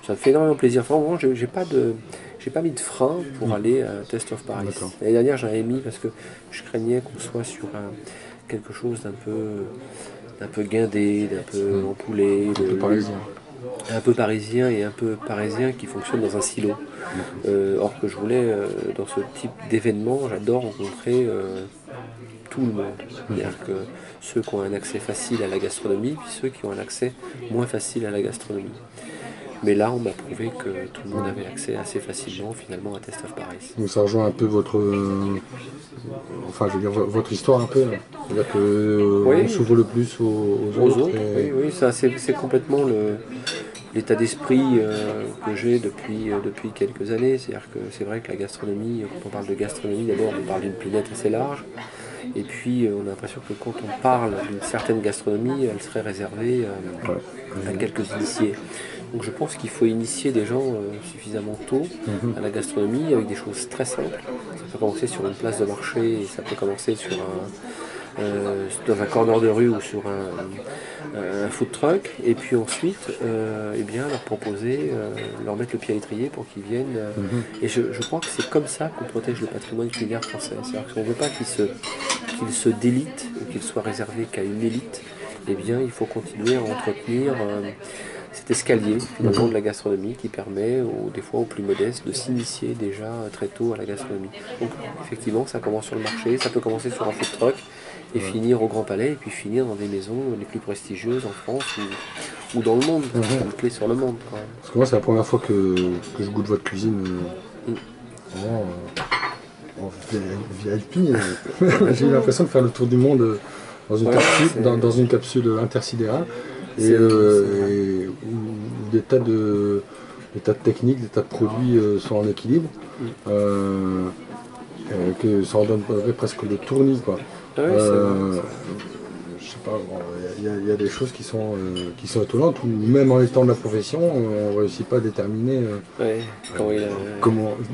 ça me fait énormément plaisir. Enfin, vraiment, j'ai pas mis de frein pour aller à Taste of Paris. L'année dernière, j'en avais mis parce que je craignais qu'on soit sur quelque chose d'un peu guindé, d'un peu empoulé, Un peu parisien. un peu parisien et un peu parisien qui fonctionne dans un silo. Or que je voulais, dans ce type d'événement, j'adore rencontrer tout le monde. C'est-à-dire que ceux qui ont un accès facile à la gastronomie, puis ceux qui ont un accès moins facile à la gastronomie. Mais là, on m'a prouvé que tout le monde avait accès assez facilement finalement à Taste of Paris. Donc ça rejoint un peu votre, enfin je veux dire votre histoire un peu. C'est-à-dire que Oui, on s'ouvre le plus aux autres. oui, oui, ça c'est complètement l'état d'esprit que j'ai depuis quelques années. C'est-à-dire que c'est vrai que la gastronomie, quand on parle de gastronomie, d'abord on parle d'une planète assez large. Et puis on a l'impression que quand on parle d'une certaine gastronomie, elle serait réservée à quelques initiés. Donc je pense qu'il faut initier des gens suffisamment tôt à la gastronomie avec des choses très simples. Ça peut commencer sur une place de marché, et ça peut commencer sur dans un corner de rue ou sur un food truck. Et puis ensuite, eh bien, leur proposer, leur mettre le pied à l'étrier pour qu'ils viennent. Et je crois que c'est comme ça qu'on protège le patrimoine culinaire français. C'est-à-dire qu'on ne veut pas qu'il se délite ou qu'il soit réservé qu'à une élite. Eh bien, il faut continuer à entretenir cet escalier finalement de la gastronomie qui permet des fois aux plus modestes de s'initier déjà très tôt à la gastronomie. Donc effectivement ça commence sur le marché, ça peut commencer sur un food truck et finir au Grand Palais et puis finir dans des maisons les plus prestigieuses en France ou dans le monde, c'est une clé sur le monde quand même. Parce que moi c'est la première fois que je goûte votre cuisine. Vraiment, en VIP. J'ai eu l'impression de faire le tour du monde dans une capsule intersidérale. Et où des tas de techniques, des tas de produits sont en équilibre, que ça en donne presque le tournis, quoi. Je sais pas, il y a des choses qui sont étonnantes, où même en étant de la profession, on ne réussit pas à déterminer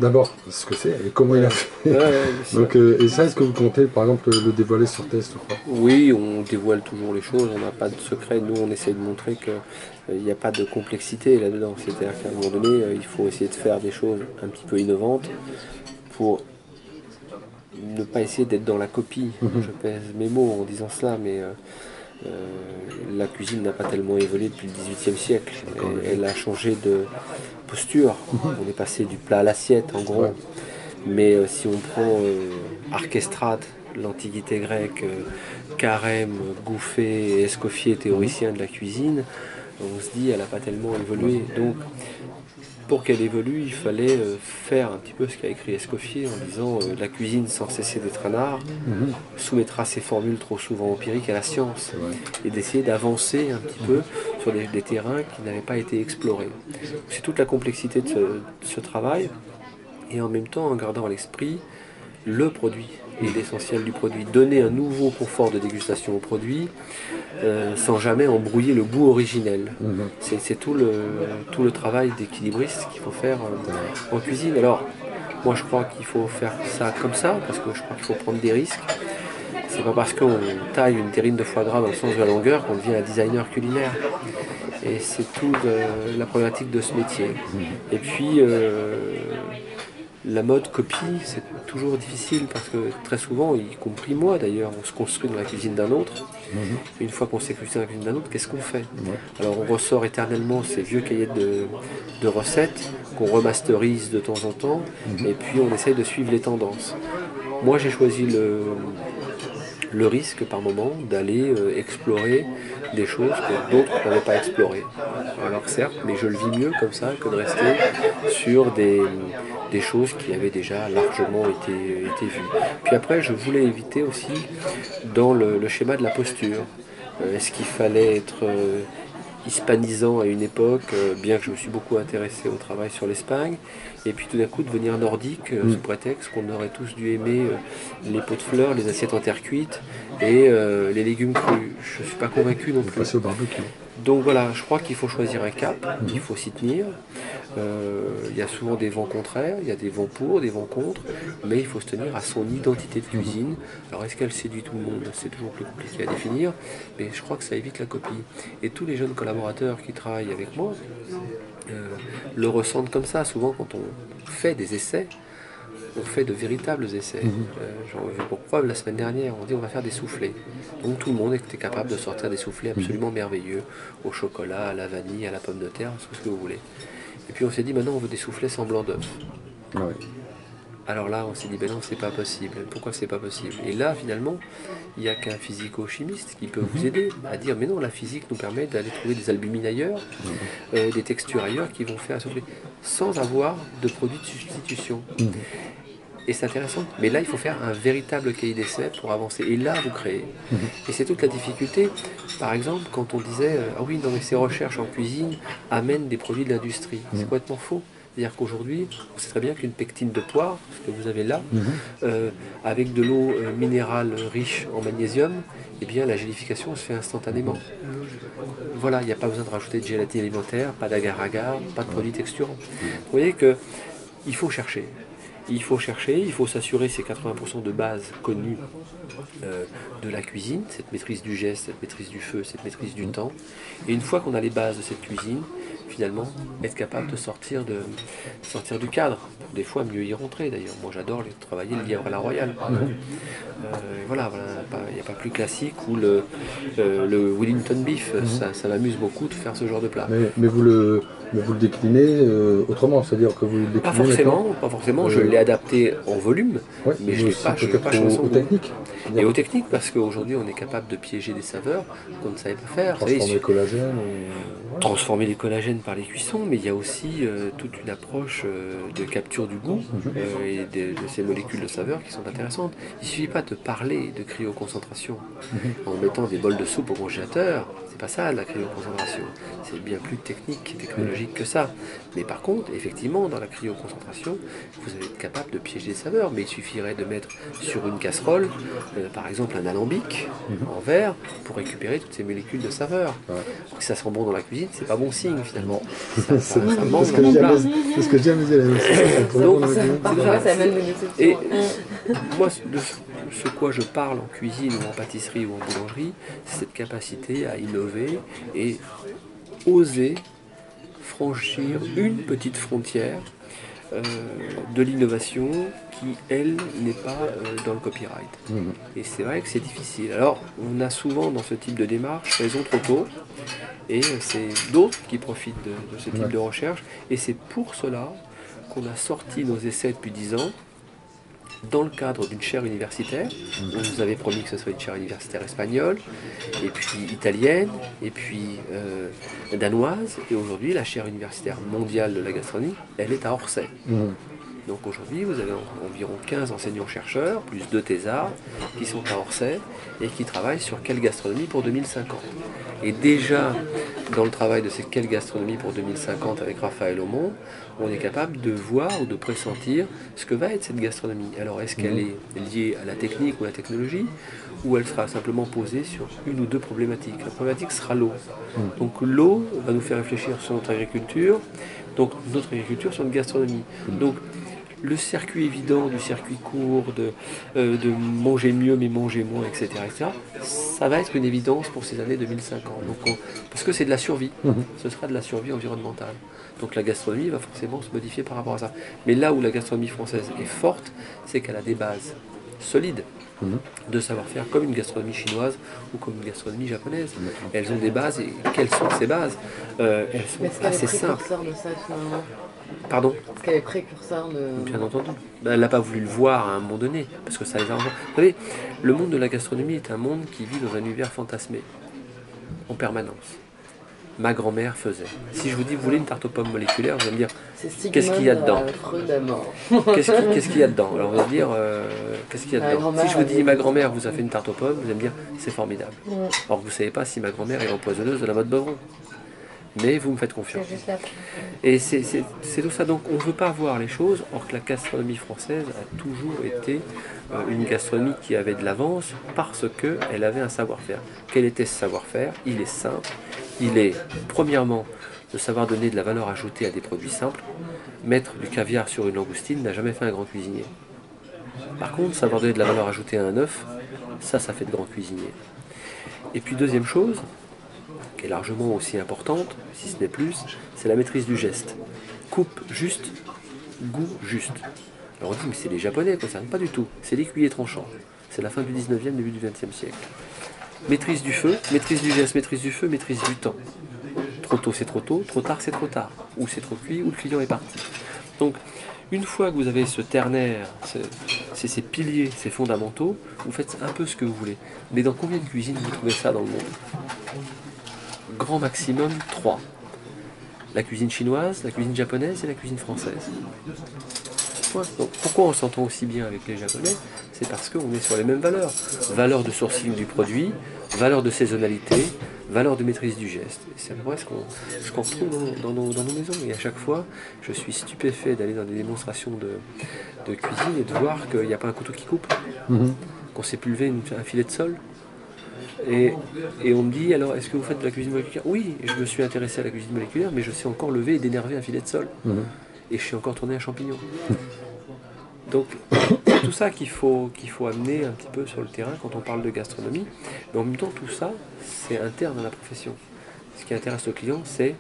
d'abord ce que c'est et comment il a fait. Donc, et ça, est-ce que vous comptez par exemple le dévoiler sur test ou pas? Oui, on dévoile toujours les choses, on n'a pas de secret. Nous, on essaie de montrer qu'il n'y a pas de complexité là-dedans. C'est-à-dire qu'à un moment donné, il faut essayer de faire des choses un petit peu innovantes pour ne pas essayer d'être dans la copie. Je pèse mes mots en disant cela, mais la cuisine n'a pas tellement évolué depuis le XVIIIe siècle. Elle a changé de posture. On est passé du plat à l'assiette, en gros. Mais si on prend Archestrate, l'Antiquité grecque, Carême, Gouffet et Escoffier, théoricien de la cuisine, on se dit elle n'a pas tellement évolué. Donc pour qu'elle évolue, il fallait faire un petit peu ce qu'a écrit Escoffier en disant la cuisine sans cesser d'être un art soumettra ses formules trop souvent empiriques à la science et d'essayer d'avancer un petit peu sur des terrains qui n'avaient pas été explorés. C'est toute la complexité de ce travail et en même temps en gardant à l'esprit le produit et l'essentiel du produit. Donner un nouveau confort de dégustation au produit sans jamais embrouiller le goût originel. C'est tout le travail d'équilibriste qu'il faut faire en cuisine. Alors, moi je crois qu'il faut faire ça comme ça, parce que je crois qu'il faut prendre des risques. C'est pas parce qu'on taille une terrine de foie gras dans le sens de la longueur qu'on devient un designer culinaire. Et c'est toute la problématique de ce métier. Et puis, la mode copie, c'est toujours difficile parce que très souvent, y compris moi d'ailleurs, on se construit dans la cuisine d'un autre. Une fois qu'on s'est construit dans la cuisine d'un autre, qu'est-ce qu'on fait? Alors on ressort éternellement ces vieux cahiers de recettes qu'on remasterise de temps en temps et puis on essaye de suivre les tendances. Moi j'ai choisi le risque par moment d'aller explorer des choses que d'autres n'avaient pas explorées. Alors certes, mais je le vis mieux comme ça que de rester sur des choses qui avaient déjà largement été vues. Puis après, je voulais éviter aussi dans le schéma de la posture. Est-ce qu'il fallait être hispanisant à une époque, bien que je me suis beaucoup intéressé au travail sur l'Espagne, et puis tout d'un coup devenir nordique sous prétexte qu'on aurait tous dû aimer les pots de fleurs, les assiettes en terre cuite et les légumes crus. Je ne suis pas convaincu non plus. Passer au barbecue. Donc voilà, je crois qu'il faut choisir un cap, il faut s'y tenir. Il y a souvent des vents contraires, il y a des vents pour, des vents contre, mais il faut se tenir à son identité de cuisine. Alors est-ce qu'elle séduit tout le monde? C'est toujours plus compliqué à définir, mais je crois que ça évite la copie. Et tous les jeunes collaborateurs qui travaillent avec moi le ressentent comme ça. Souvent quand on fait des essais, on fait de véritables essais. J'en ai vu pour preuve la semaine dernière, on dit on va faire des soufflés. Donc tout le monde était capable de sortir des soufflés absolument merveilleux, au chocolat, à la vanille, à la pomme de terre, tout ce que vous voulez. Et puis on s'est dit maintenant on veut des soufflés sans blanc d'œuf. Ah oui. Alors là on s'est dit ben non c'est pas possible. Pourquoi c'est pas possible? Et là finalement il n'y a qu'un physico-chimiste qui peut vous aider à dire mais non la physique nous permet d'aller trouver des albumines ailleurs, des textures ailleurs qui vont faire un soufflé sans avoir de produit de substitution. Et c'est intéressant. Mais là, il faut faire un véritable cahier d'essai pour avancer. Et là, vous créez. Et c'est toute la difficulté. Par exemple, quand on disait ah oui, non, mais ces recherches en cuisine amènent des produits de l'industrie. C'est complètement faux. C'est-à-dire qu'aujourd'hui, on sait très bien qu'une pectine de poire, ce que vous avez là, avec de l'eau minérale riche en magnésium, eh bien, la gélification se fait instantanément. Voilà, il n'y a pas besoin de rajouter de gélatine alimentaire, pas d'agar-agar, pas de produits texturants. Vous voyez qu'il faut chercher. Il faut chercher, il faut s'assurer ces 80% de base connues de la cuisine, cette maîtrise du geste, cette maîtrise du feu, cette maîtrise du temps. Et une fois qu'on a les bases de cette cuisine, finalement, être capable de sortir du cadre. Des fois, mieux y rentrer d'ailleurs. Moi, j'adore travailler le lièvre à la royale. Voilà, il n'y a pas plus classique ou le Wellington beef. Ça m'amuse beaucoup de faire ce genre de plat. Mais vous le déclinez autrement, c'est-à-dire que vous le déclinez Pas forcément. Je l'ai adapté en volume, ouais, mais je ne l'ai pas peut-être aux techniques. Et aux techniques, parce qu'aujourd'hui, on est capable de piéger des saveurs qu'on ne savait pas faire. Transformer le collagène. Transformer les collagènes par les cuissons, mais il y a aussi toute une approche de capture du goût et de ces molécules de saveur qui sont intéressantes. Il ne suffit pas de parler de cryoconcentration en mettant des bols de soupe au congélateur. C'est pas ça la cryoconcentration. C'est bien plus technique et technologique que ça. Mais par contre, effectivement, dans la cryoconcentration, vous allez être capable de piéger des saveurs, mais il suffirait de mettre sur une casserole, par exemple un alambic en verre, pour récupérer toutes ces molécules de saveur. Alors que ça sent bon dans la cuisine, c'est pas bon signe finalement. Ça manque dans le plat. C'est ce que je dis à mes élèves. Donc, et moi, de ce quoi je parle en cuisine ou en pâtisserie ou en boulangerie, c'est cette capacité à innover et oser franchir une petite frontière de l'innovation qui, elle, n'est pas dans le copyright. Et c'est vrai que c'est difficile. Alors, on a souvent dans ce type de démarche raison trop tôt, et c'est d'autres qui profitent de ce type de recherche, et c'est pour cela qu'on a sorti nos essais depuis 10 ans, dans le cadre d'une chaire universitaire. On nous avait promis que ce serait une chaire universitaire espagnole, et puis italienne, et puis danoise, et aujourd'hui la chaire universitaire mondiale de la gastronomie, elle est à Orsay. Donc aujourd'hui, vous avez environ 15 enseignants-chercheurs, plus 2 thésards, qui sont à Orsay et qui travaillent sur quelle gastronomie pour 2050. Et déjà, dans le travail de cette quelle gastronomie pour 2050 avec Raphaël Aumont, on est capable de voir ou de pressentir ce que va être cette gastronomie. Alors, est-ce qu'elle est liée à la technique ou à la technologie, ou elle sera simplement posée sur une ou deux problématiques? La problématique sera l'eau. Donc l'eau va nous faire réfléchir sur notre agriculture, donc notre agriculture sur notre gastronomie. Donc, le circuit évident du circuit court, de manger mieux mais manger moins, etc., ça va être une évidence pour ces années 2050. Donc parce que c'est de la survie, ce sera de la survie environnementale. Donc la gastronomie va forcément se modifier par rapport à ça. Mais là où la gastronomie française est forte, c'est qu'elle a des bases solides de savoir-faire, comme une gastronomie chinoise ou comme une gastronomie japonaise. Elles ont des bases, et quelles sont ces bases? Elles sont assez simples. Pardon? Parce qu'elle est précurseur de... Bien entendu. Elle n'a pas voulu le voir à un moment donné, parce que ça les a... Vous savez, le monde de la gastronomie est un monde qui vit dans un univers fantasmé, en permanence. Ma grand-mère faisait. Si je vous dis, vous voulez une tarte aux pommes moléculaire, vous allez me dire, qu'est-ce qu'il y a dedans? Qu'est-ce qu'il y a dedans? Alors vous allez me dire, qu'est-ce qu'il y a dedans? Si je vous dis, ma grand-mère vous a fait une tarte aux pommes, vous allez me dire, c'est formidable. Or vous ne savez pas si ma grand-mère est empoisonneuse de la mode Beuvron. Mais vous me faites confiance. Et c'est tout ça. Donc on ne veut pas voir les choses, or que la gastronomie française a toujours été une gastronomie qui avait de l'avance parce qu'elle avait un savoir-faire. Quel était ce savoir-faire? Il est simple, il est, premièrement, de savoir donner de la valeur ajoutée à des produits simples. Mettre du caviar sur une langoustine n'a jamais fait un grand cuisinier. Par contre, savoir donner de la valeur ajoutée à un œuf, ça fait de grands cuisiniers. Et puis deuxième chose, qui est largement aussi importante, si ce n'est plus, c'est la maîtrise du geste. Coupe juste, goût juste. Alors on dit, mais c'est les Japonais qui concernent, pas du tout. C'est l'écuyer tranchant. C'est la fin du 19e, début du 20e siècle. Maîtrise du feu, maîtrise du geste, maîtrise du feu, maîtrise du temps. Trop tôt c'est trop tôt, trop tard c'est trop tard. Ou c'est trop cuit, ou le client est parti. Donc, une fois que vous avez ce ternaire, ces piliers, ces fondamentaux, vous faites un peu ce que vous voulez. Mais dans combien de cuisines vous trouvez ça dans le monde? Grand maximum 3. La cuisine chinoise, la cuisine japonaise et la cuisine française. Donc, pourquoi on s'entend aussi bien avec les Japonais? C'est parce qu'on est sur les mêmes valeurs. Valeur de sourcing du produit, valeur de saisonnalité, valeur de maîtrise du geste. Et c'est vrai ce qu'on retrouve dans nos maisons. Et à chaque fois, je suis stupéfait d'aller dans des démonstrations de cuisine et de voir qu'il n'y a pas un couteau qui coupe, qu'on sait plus lever un filet de sol. Et on me dit, alors, est-ce que vous faites de la cuisine moléculaire? Oui, je me suis intéressé à la cuisine moléculaire, mais je sais encore lever et dénerver un filet de sol. Et je suis encore tourné un champignon. Donc, c'est tout ça qu'il faut amener un petit peu sur le terrain quand on parle de gastronomie. Mais en même temps, tout ça, c'est interne à la profession. Ce qui intéresse le client, c'est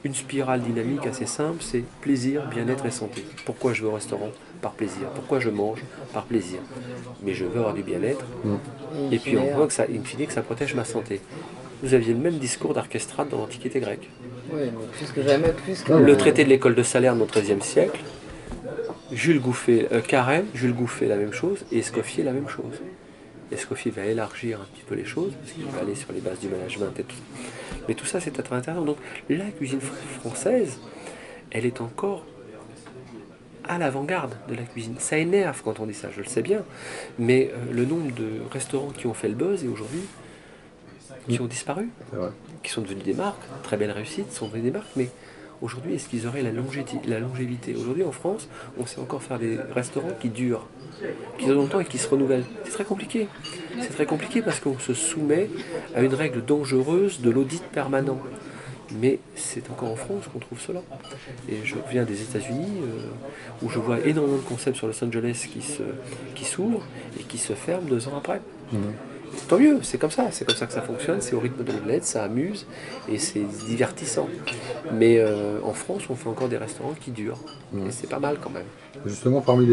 une spirale dynamique assez simple, c'est plaisir, bien-être et santé. Pourquoi je vais au restaurant? Par plaisir. Pourquoi je mange? Par plaisir. Mais je veux avoir du bien-être. Et puis on voit que ça, in fine, que ça protège ma santé. Vous aviez le même discours d'Archestrate dans l'Antiquité grecque. Oui, mais plus que jamais, plus que... Le traité de l'école de Salerne au XIIIe siècle, Jules Gouffet, Carême, Jules Gouffet la même chose, et Escoffier la même chose. Escoffier va élargir un petit peu les choses, parce qu'il va aller sur les bases du management et tout. Mais tout ça, c'est très intéressant. Donc la cuisine française, elle est encore à l'avant-garde de la cuisine. Ça énerve quand on dit ça, je le sais bien. Mais le nombre de restaurants qui ont fait le buzz et aujourd'hui, qui ont disparu, qui sont devenus des marques, très belles réussites, sont devenus des marques, mais aujourd'hui, est-ce qu'ils auraient la longévité? Aujourd'hui, en France, on sait encore faire des restaurants qui durent longtemps et qui se renouvellent. C'est très compliqué. C'est très compliqué parce qu'on se soumet à une règle dangereuse de l'audit permanent. Mais c'est encore en France qu'on trouve cela. Et je viens des États-Unis où je vois énormément de concepts sur Los Angeles qui s'ouvrent et qui se ferment 2 ans après. Tant mieux, c'est comme ça que ça fonctionne, c'est au rythme de l'omelette, ça amuse et c'est divertissant. Mais en France, on fait encore des restaurants qui durent. Et c'est pas mal quand même. Justement, parmi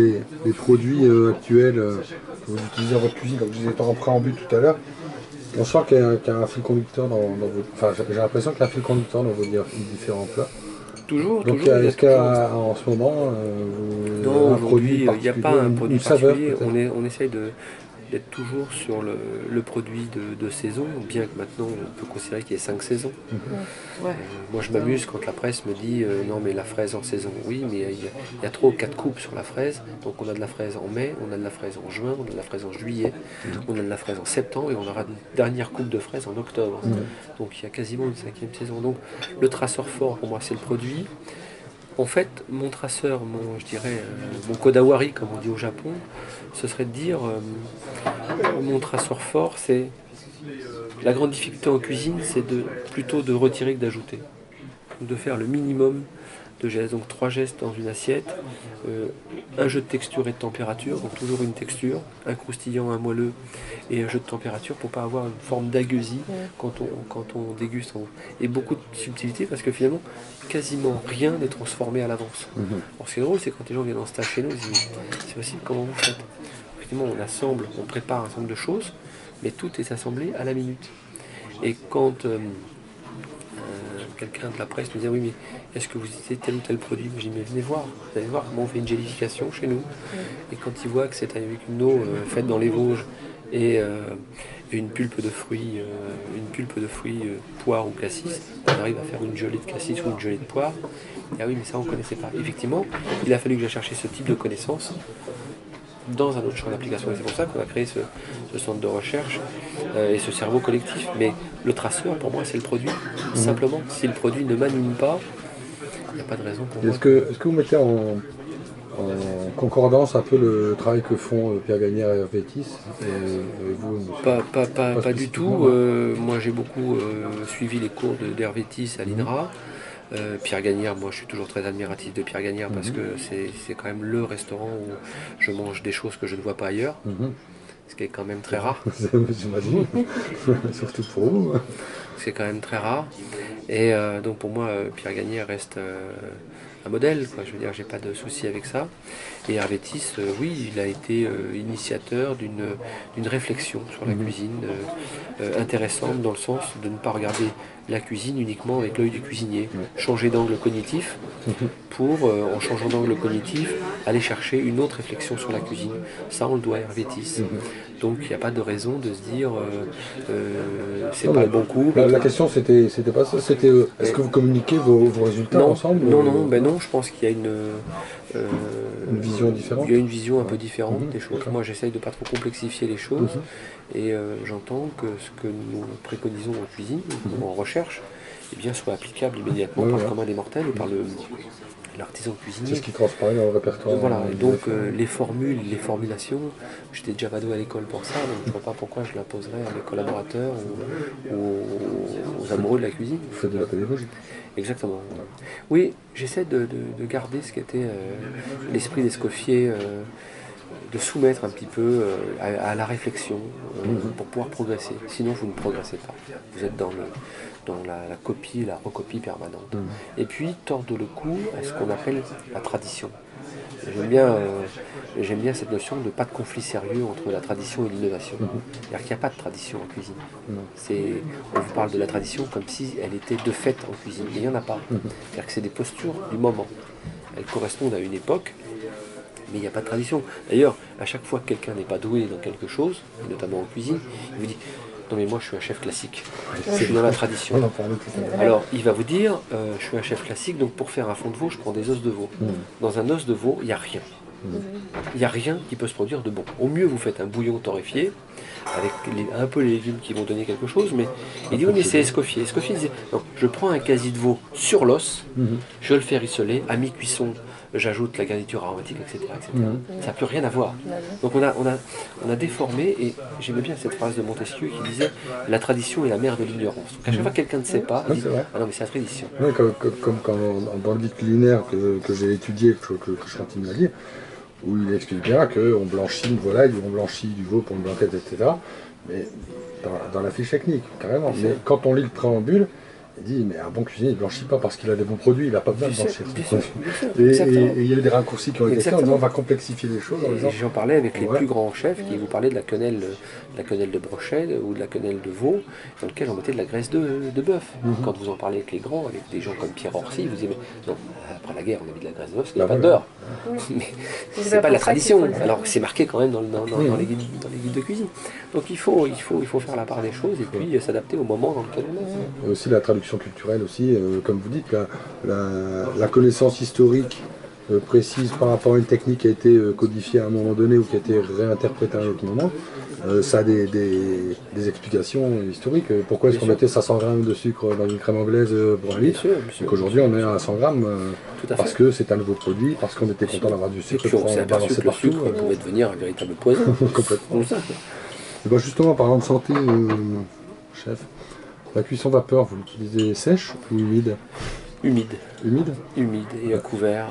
les produits actuels que vous utilisez dans votre cuisine, comme je disais en préambule tout à l'heure, on sent qu'il y a un fil conducteur dans vos... Enfin, j'ai l'impression qu'il y a un fil conducteur dans vos différents plats. Toujours. Donc, est-ce qu'en ce moment, non, aujourd'hui, il n'y a pas un produit particulier. Saveur, on essaye d'être toujours sur le produit de saison, bien que maintenant on peut considérer qu'il y ait 5 saisons. Moi je m'amuse quand la presse me dit non mais la fraise en saison, oui mais il y a 3 ou 4 coupes sur la fraise, donc on a de la fraise en mai, on a de la fraise en juin, on a de la fraise en juillet, on a de la fraise en septembre et on aura une dernière coupe de fraise en octobre. Donc il y a quasiment une 5e saison. Donc le traceur fort pour moi c'est le produit. En fait, mon traceur, mon kodawari, comme on dit au Japon, ce serait de dire mon traceur fort, c'est la grande difficulté en cuisine, c'est plutôt de retirer que d'ajouter. De faire le minimum de gestes, donc 3 gestes dans une assiette, un jeu de texture et de température, donc toujours une texture, un croustillant, un moelleux et un jeu de température pour pas avoir une forme d'agueusie quand on déguste. Et beaucoup de subtilité parce que finalement, quasiment rien n'est transformé à l'avance. Alors ce qui est drôle, c'est quand les gens viennent en stage chez nous, ils disent c'est possible, comment vous faites? Effectivement, on assemble, on prépare un certain nombre de choses, mais tout est assemblé à la minute. Et quand quelqu'un de la presse me disait oui mais est-ce que vous utilisez tel ou tel produit? Je dis mais venez voir, vous allez voir comment on fait une gélification chez nous. Et quand ils voient que c'est avec une eau faite dans les Vosges et une pulpe de fruits, poire ou cassis, on arrive à faire une gelée de cassis ou une gelée de poire. Et ah oui mais ça on ne connaissait pas. Effectivement, il a fallu que j'aille chercher ce type de connaissances dans un autre champ d'application. Et c'est pour ça qu'on a créé ce centre de recherche et ce cerveau collectif. Mais le traceur, pour moi, c'est le produit. Simplement, si le produit ne m'anime pas, il n'y a pas de raison pour moi. Est-ce que vous mettez en concordance un peu le travail que font Pierre Gagnère et Hervétis et vous, monsieur. Pas du tout. spécifiquement, Moi j'ai beaucoup suivi les cours d'Hervétis à l'INRA. Pierre Gagnère, moi je suis toujours très admiratif de Pierre Gagnère parce que c'est quand même le restaurant où je mange des choses que je ne vois pas ailleurs, ce qui est quand même très rare. J'imagine, surtout pour vous. C'est quand même très rare. Et donc pour moi, Pierre Gagnère reste un modèle, quoi. Je veux dire, j'ai pas de souci avec ça. Et Hervétis, oui, il a été initiateur d'une réflexion sur la cuisine intéressante dans le sens de ne pas regarder la cuisine uniquement avec l'œil du cuisinier. Changer d'angle cognitif pour, en changeant d'angle cognitif, aller chercher une autre réflexion sur la cuisine. Ça, on le doit à Hervétis. Donc il n'y a pas de raison de se dire c'est pas le bon coup. La question c'était pas ça, c'était est-ce que vous communiquez vos résultats ensemble? Non, je pense qu'il y a une vision différente. Il y a une vision un peu différente des choses. Moi j'essaye de ne pas trop complexifier les choses et j'entends que ce que nous préconisons en cuisine ou en recherche eh bien, soit applicable immédiatement par le commun des mortels et par l'artisan cuisinier. C'est ce qui transparaît dans le répertoire. Voilà, et donc les formules, les formulations, j'étais déjà badou à l'école pour ça, donc je ne vois pas pourquoi je l'imposerais à mes collaborateurs ou aux amoureux de la cuisine. Vous faites de la pédagogie. Exactement. Oui, j'essaie de garder ce qu'était l'esprit d'Escoffier, de soumettre un petit peu à la réflexion pour pouvoir progresser. Sinon, vous ne progressez pas. Vous êtes dans la copie, la recopie permanente. Et puis, tordre le cou à ce qu'on appelle la tradition. J'aime bien cette notion de pas de conflit sérieux entre la tradition et l'innovation. C'est-à-dire qu'il n'y a pas de tradition en cuisine. On vous parle de la tradition comme si elle était de fait en cuisine. Et il n'y en a pas. C'est-à-dire que c'est des postures du moment. Elles correspondent à une époque, mais il n'y a pas de tradition. D'ailleurs, à chaque fois que quelqu'un n'est pas doué dans quelque chose, notamment en cuisine, il vous dit « Non mais moi je suis un chef classique, je suis dans la tradition. » Alors il va vous dire « Je suis un chef classique, donc pour faire un fond de veau, je prends des os de veau. » Dans un os de veau, il n'y a rien. Il n'y a rien qui peut se produire de bon. Au mieux, vous faites un bouillon torréfié, avec un peu les légumes qui vont donner quelque chose, mais il dit oui, mais c'est Escoffier. Escoffier disait non, je prends un quasi de veau sur l'os, je le fais rissoler, à mi-cuisson, j'ajoute la garniture aromatique, etc. Ça n'a plus rien à voir. Donc on a déformé, et j'aimais bien cette phrase de Montesquieu qui disait la tradition est la mère de l'ignorance. Donc à chaque fois que quelqu'un ne sait pas, il dit ah non, mais c'est la tradition. Ouais, comme quand, dans le guide culinaire que j'ai étudié, que je continue à lire, où il explique bien qu'on blanchit une volaille, on blanchit du veau pour une blanquette, etc. Mais dans la fiche technique, carrément. Mais quand on lit le préambule, il dit mais un bon cuisinier ne blanchit pas parce qu'il a des bons produits, il n'a pas besoin de blanchir. Et il y a eu des raccourcis qui ont été faits en disant on va complexifier les choses. J'en parlais avec les plus grands chefs qui vous parlaient de la quenelle de brochet ou de la quenelle de veau, dans lequel on mettait de la graisse de bœuf. Quand vous en parlez avec les grands, avec des gens comme Pierre Orsi, vous dites non, après la guerre on a mis de la graisse de bœuf, parce qu'il n'y a pas de beurre. Mais c'est pas la tradition, alors c'est marqué quand même dans les guides de cuisine. Donc il faut faire la part des choses et puis s'adapter au moment dans lequel on est. Et aussi la traduction culturelle aussi, comme vous dites, la connaissance historique précise par rapport à une technique qui a été codifiée à un moment donné ou qui a été réinterprétée à un autre moment, ça a des explications historiques. Pourquoi est-ce qu'on mettait 500 grammes de sucre dans une crème anglaise pour un litre et qu'aujourd'hui on est à 100 grammes parce que c'est un nouveau produit, parce qu'on était content d'avoir du sucre et qu'on s'est aperçu que le sucre pouvait devenir un véritable poison. Complètement. Et ben justement, parlant de santé, chef, la cuisson vapeur, vous l'utilisez sèche ou humide? Humide. Humide et à couvert.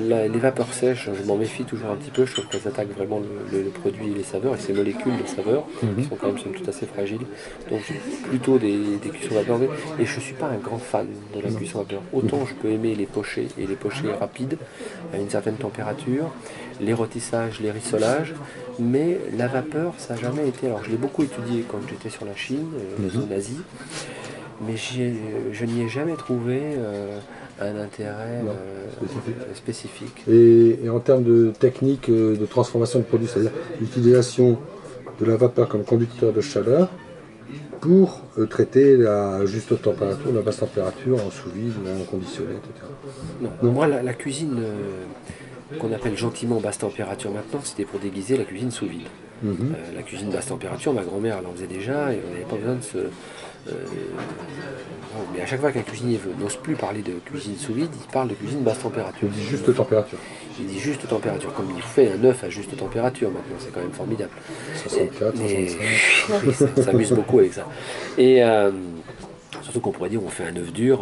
Les vapeurs sèches, je m'en méfie toujours un petit peu, je trouve qu'elles attaquent vraiment le produit et les saveurs, et ces molécules de saveurs, qui sont quand même somme toute assez fragiles. Donc plutôt des cuissons vapeur. Et je ne suis pas un grand fan de la cuisson vapeur. Autant je peux aimer les pochés, et les pochés rapides, à une certaine température, les rôtissages, les rissolages, mais la vapeur, ça n'a jamais été... Alors je l'ai beaucoup étudié quand j'étais sur la Chine, la zone Asie, mais je n'y ai jamais trouvé un intérêt spécifique. Et en termes de technique de transformation de produits, c'est-à-dire l'utilisation de la vapeur comme conducteur de chaleur pour traiter la juste température, la basse température en sous-vide ou en conditionné, etc. Non, moi la cuisine qu'on appelle gentiment basse température maintenant, c'était pour déguiser la cuisine sous vide. La cuisine basse température, ma grand-mère elle en faisait déjà et on n'avait pas besoin de se... bon, mais à chaque fois qu'un cuisinier n'ose plus parler de cuisine sous vide, il parle de cuisine basse température. Il dit juste température. Il dit juste température, comme il fait un œuf à juste température maintenant, c'est quand même formidable. 64, Et 65. on s'amuse beaucoup avec ça. Et surtout qu'on pourrait dire on fait un œuf dur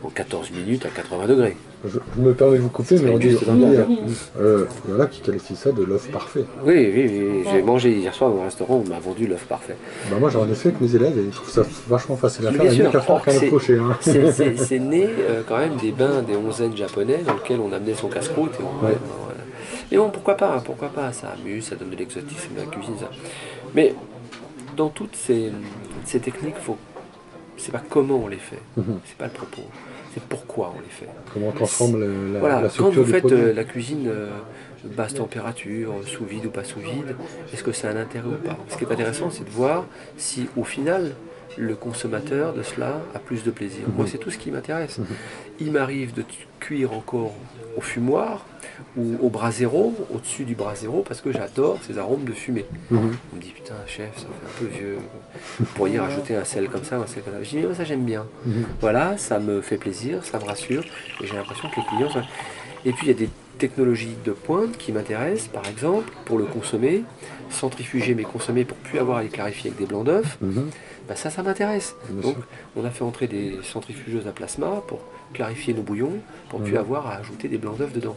en 14 minutes à 80 degrés. Je me permets de vous couper, mais on dit, il y en a qui qualifient ça de l'œuf parfait. Oui. J'ai mangé hier soir dans un restaurant, on m'a vendu l'œuf parfait. Bah moi j'en ai fait avec mes élèves et ils trouvent ça vachement facile à faire, Bien et sûr. mieux qu'à faire qu'un œuf poché. Hein. C'est né quand même des bains des onzen japonais dans lesquels on amenait son casse-croûte. Et voilà. Mais bon, pourquoi pas, ça amuse, ça donne de l'exotisme dans la cuisine. Ça. Mais dans toutes ces techniques, c'est pas comment on les fait, c'est pas le propos, c'est pourquoi on les fait. Comment on transforme Voilà, la quand structure vous du faites produit. la cuisine basse température, sous vide ou pas sous vide, est-ce que c'est un intérêt ou pas? Ce qui est intéressant, c'est de voir si au final, le consommateur de cela a plus de plaisir. Moi, c'est tout ce qui m'intéresse. Il m'arrive de cuire encore au fumoir ou au brasero, au-dessus du brasero, parce que j'adore ces arômes de fumée. On me dit, putain, chef, ça fait un peu vieux. Vous pourriez rajouter un sel comme ça, un sel comme ça. Je dis, mais ça, j'aime bien. Voilà, ça me fait plaisir, ça me rassure, et j'ai l'impression que les clients sont... Et puis, il y a des technologies de pointe qui m'intéressent, par exemple, pour le consommer, centrifuger mes consommés pour plus avoir à les clarifier avec des blancs d'œufs. Ben ça m'intéresse. Donc, on a fait entrer des centrifugeuses à plasma pour clarifier nos bouillons, pour plus avoir à ajouter des blancs d'œufs dedans.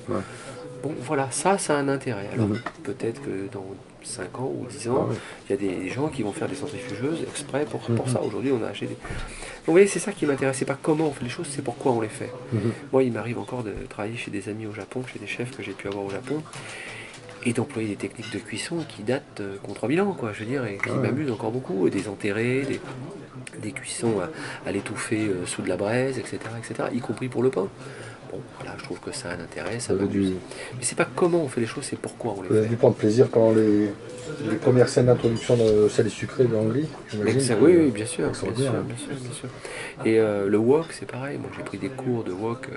Bon, voilà, ça a un intérêt. Alors, peut-être que dans 5 ans ou 10 ans, il y a des gens qui vont faire des centrifugeuses exprès pour ça. Aujourd'hui, on a acheté des... Donc, vous voyez, c'est ça qui m'intéresse. C'est pas comment on fait les choses, c'est pourquoi on les fait. Moi, il m'arrive encore de travailler chez des amis au Japon, chez des chefs que j'ai pu avoir au Japon, et d'employer des techniques de cuisson qui datent contre 3000 ans, quoi, je veux dire, et qui m'amusent encore beaucoup, des enterrés, des cuissons à l'étouffer sous de la braise, etc., y compris pour le pain. Bon, voilà, je trouve que ça a un intérêt, ça m'amuse. Mais c'est pas comment on fait les choses, c'est pourquoi on les Vous avez fait. dû prendre plaisir pendant les premières scènes d'introduction de salé sucré de Hongrie, j'imagine. Oui, bien sûr. Et le wok, c'est pareil. Moi, j'ai pris des cours de wok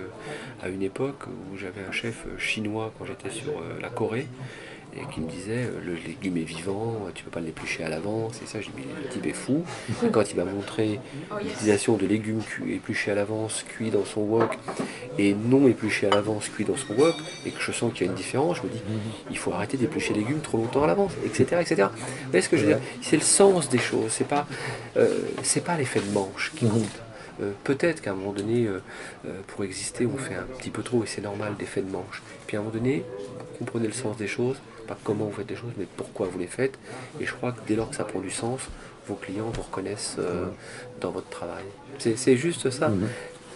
à une époque où j'avais un chef chinois quand j'étais sur la Corée et qui me disait le légume est vivant, tu peux pas l'éplucher à l'avance. Et ça, j'ai dit, mais le type est fou. Et quand il m'a montré l'utilisation de légumes épluchés à l'avance, cuits dans son wok, et non épluchés à l'avance, cuits dans son wok, et que je sens qu'il y a une différence, je me dis, il faut arrêter d'éplucher les légumes trop longtemps à l'avance, etc. Vous voyez ce que je veux dire? C'est le sens des choses, c'est pas l'effet de manche qui compte. Peut-être qu'à un moment donné, pour exister, on fait un petit peu trop, et c'est normal, d'effet de manche. Puis à un moment donné, vous comprenez le sens des choses, pas comment vous faites les choses, mais pourquoi vous les faites. Et je crois que dès lors que ça prend du sens, vos clients vous reconnaissent dans votre travail. C'est juste ça.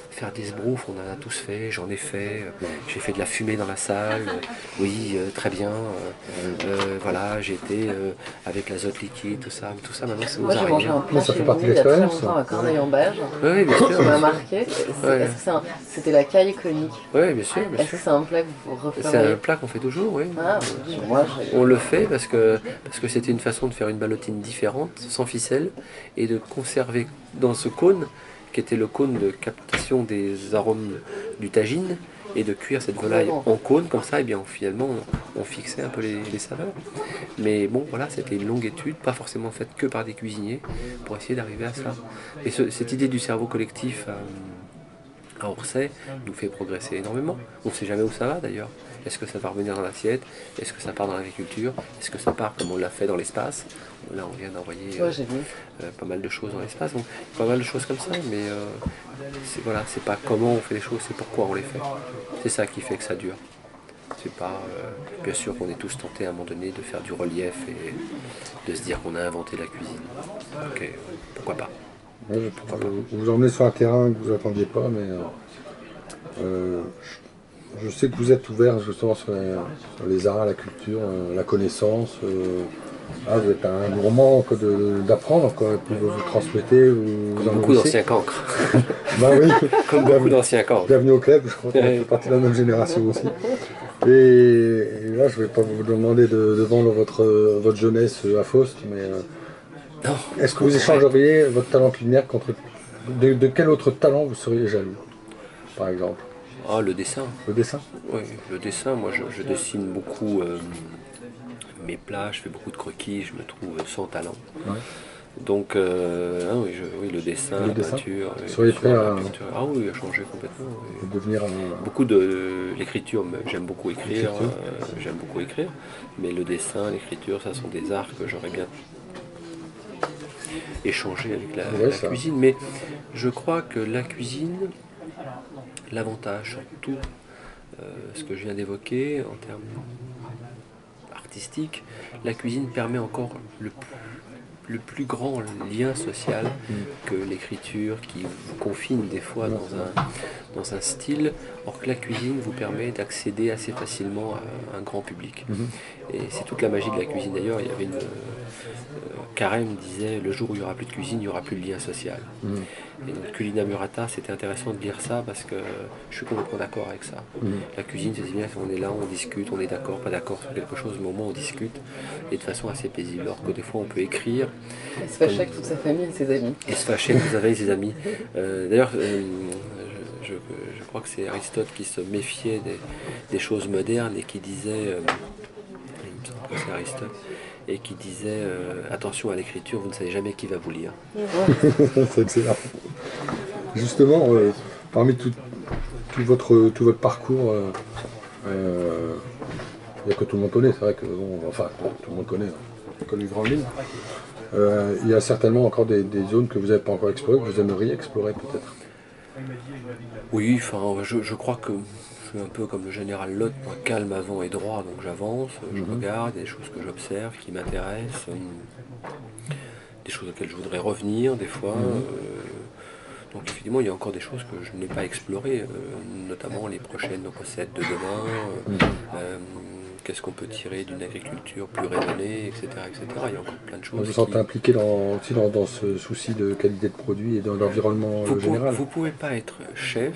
Faire des sbroufs, on en a tous fait, j'en ai fait, j'ai fait de la fumée dans la salle, oui, très bien, voilà, j'étais avec l'azote liquide, tout ça maintenant c'est aux Moi j'ai mangé araignées. un plat Ça chez fait vous partie il de y a très l'expérience, longtemps à Corneille-en-Berge, Oui, bien sûr. ça m'a marqué. Ouais. Est-ce que c'était la caille conique? Oui, bien sûr. Est-ce que c'est un plat que vous C'est un referiez? plat qu'on fait toujours, oui. Ah, moi, On le fait parce que c'était une façon de faire une ballotine différente, sans ficelle, et de conserver dans ce cône, qui était le cône de captation des arômes du tagine, et de cuire cette volaille en cône comme ça, et bien finalement on fixait un peu les saveurs. Mais bon, voilà, c'était une longue étude, pas forcément faite que par des cuisiniers, pour essayer d'arriver à cela. Et cette idée du cerveau collectif à Orsay nous fait progresser énormément. On ne sait jamais où ça va d'ailleurs. Est-ce que ça va revenir dans l'assiette? Est-ce que ça part dans l'agriculture? Est-ce que ça part comme on l'a fait dans l'espace? Là, on vient d'envoyer ouais, j'ai vu. pas mal de choses dans l'espace, donc pas mal de choses comme ça, mais voilà, c'est pas comment on fait les choses, c'est pourquoi on les fait. C'est ça qui fait que ça dure. C'est pas, bien sûr qu'on est tous tentés à un moment donné de faire du relief et de se dire qu'on a inventé la cuisine. Ok, pourquoi pas? Vous emmenez sur un terrain que vous n'attendiez pas, mais je sais que vous êtes ouvert justement sur les arts, la culture, la connaissance. Vous êtes un gourmand d'apprendre, quoi. Et puis vous transmettez, vous Comme beaucoup d'anciens cancres. Bah oui, Comme beaucoup d'anciens cancres. bienvenue au club, je crois qu'on fait partie de la même génération aussi. Et là, je ne vais pas vous demander de vendre votre jeunesse à Faust, mais est-ce que vous échangeriez votre talent culinaire contre... De quel autre talent vous seriez jaloux, par exemple? Ah, le dessin. Le dessin? Oui, le dessin, moi je dessine beaucoup mes plats, je fais beaucoup de croquis, je me trouve sans talent. Ouais. Donc, oui, le dessin, la peinture, vous seriez prêt la peinture. Ah oui, à changer complètement. Oui. Devenir Beaucoup de l'écriture, j'aime beaucoup écrire, mais le dessin, l'écriture, ça sont des arts que j'aurais bien échangé avec la cuisine. Mais je crois que la cuisine, l'avantage, surtout ce que je viens d'évoquer en termes artistiques, la cuisine permet encore le plus grand lien social que l'écriture qui vous confine des fois dans un style, or que la cuisine vous permet d'accéder assez facilement à un grand public. Et c'est toute la magie de la cuisine. D'ailleurs, il y avait Carême disait, le jour où il n'y aura plus de cuisine, il n'y aura plus de lien social. Et donc Culina Murata, c'était intéressant de lire ça parce que je suis complètement d'accord avec ça. La cuisine, c'est bien, on est là, on discute, on est d'accord, pas d'accord sur quelque chose, mais au moins on discute et de façon assez paisible. Alors que des fois on peut écrire. Et se fâcher avec toute sa famille et ses amis. Et se fâcher avec sa famille et ses amis. D'ailleurs, je crois que c'est Aristote qui se méfiait des choses modernes et qui disait, il me semble que c'est Aristote, et qui disait attention à l'écriture, vous ne savez jamais qui va vous lire. C'est excellent. Justement, parmi tout votre parcours, il n'y a que tout le monde connaît, c'est vrai que, bon, enfin, tout le monde connaît, les grandes lignes. Il y a certainement encore des zones que vous n'avez pas encore explorées, que vous aimeriez explorer peut-être. Oui, enfin, je crois que je suis un peu comme le général Lot, moi, calme avant et droit, donc j'avance, je regarde, il y a des choses que j'observe, qui m'intéressent, des choses auxquelles je voudrais revenir des fois. Donc effectivement, il y a encore des choses que je n'ai pas explorées, notamment les prochaines recettes de demain, qu'est-ce qu'on peut tirer d'une agriculture plus raisonnée, etc., etc. Il y a encore plein de choses. Vous vous sentez impliqué aussi dans ce souci de qualité de produit et dans l'environnement général. Vous ne pouvez pas être chef,